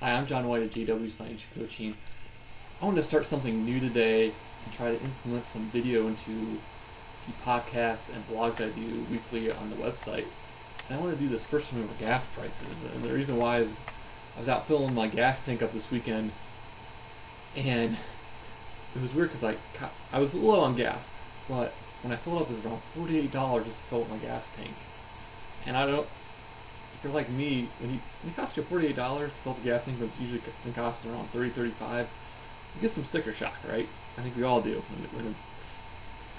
Hi, I'm John White at JW's Financial Coaching. I want to start something new today and try to implement some video into the podcasts and blogs I do weekly on the website. And I want to do this first one over gas prices. And the reason why is I was out filling my gas tank up this weekend, and it was weird because I was low on gas, but when I filled up, it was around $48 just to fill up my gas tank. And I don't. If you're like me, when it costs you $48 to fill up a gas tank, but it's usually can cost around $30, $35, you get some sticker shock, right? I think we all do. When it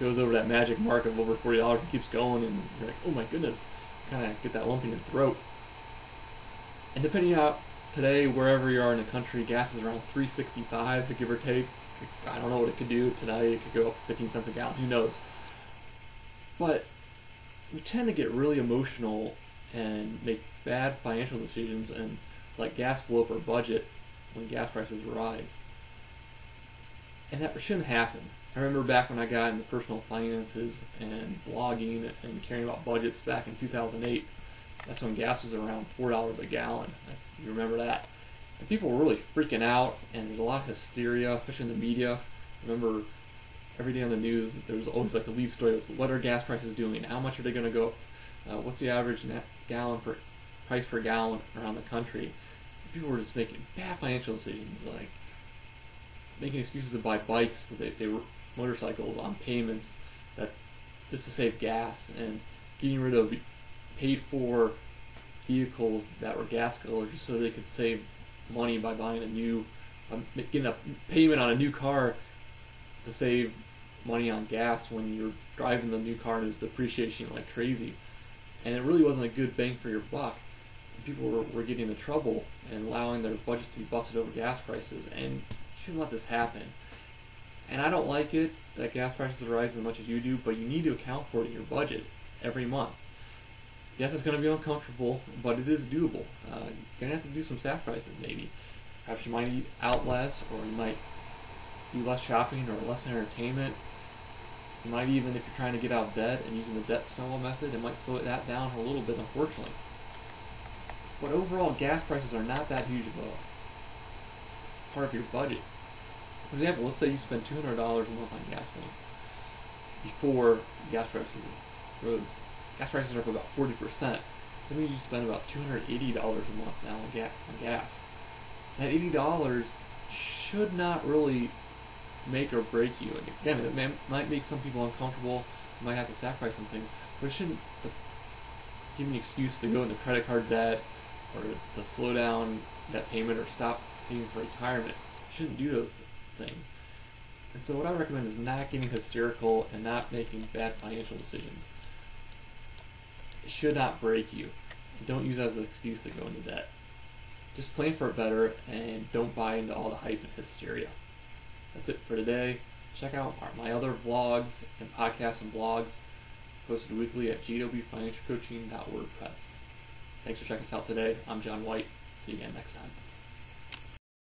goes over that magic mark of over $40, it keeps going, and you're like, oh my goodness, kind of get that lump in your throat. And depending on today, wherever you are in the country, gas is around $3.65 to give or take. I don't know what it could do today. It could go up 15 cents a gallon. Who knows? But we tend to get really emotional and make bad financial decisions and let gas blow up our budget when gas prices rise. And that shouldn't happen. I remember back when I got into personal finances and blogging and caring about budgets back in 2008. That's when gas was around $4 a gallon. If you remember that. And people were really freaking out, and there's a lot of hysteria, especially in the media. I remember every day on the news, there was always like a lead story. It was, what are gas prices doing? How much are they going to go up? What's the average price per gallon around the country? And people were just making bad financial decisions, like making excuses to buy bikes, that they were motorcycles on payments, that just to save gas, and getting rid of paid-for vehicles that were gas colors just so they could save money by buying getting a payment on a new car to save money on gas when you're driving the new car and it's depreciating like crazy. And it really wasn't a good bang for your buck. People were getting into trouble and allowing their budgets to be busted over gas prices, and you shouldn't let this happen. And I don't like it that gas prices are rising as much as you do, but you need to account for it in your budget every month. Yes, it's going to be uncomfortable, but it is doable. You're going to have to do some sacrifices, maybe. Perhaps you might eat out less, or you might do less shopping or less entertainment. You might even, if you're trying to get out of debt and using the debt snowball method, it might slow that down a little bit, unfortunately. But overall, gas prices are not that huge of a part of your budget. For example, let's say you spend $200 a month on gasoline before gas prices rose. Gas prices are up about 40%. That means you spend about $280 a month now on gas. That $80 should not really make or break you. Again, it might make some people uncomfortable. You might have to sacrifice some things, but it shouldn't give you an excuse to go into credit card debt or to slow down that payment or stop saving for retirement. You shouldn't do those things. And so what I recommend is not getting hysterical and not making bad financial decisions. It should not break you. Don't use it as an excuse to go into debt. Just plan for it better and don't buy into all the hype and hysteria. That's it for today. Check out my other vlogs and podcasts and blogs posted weekly at gwfinancialcoaching.wordpress. Thanks for checking us out today. I'm John White. See you again next time.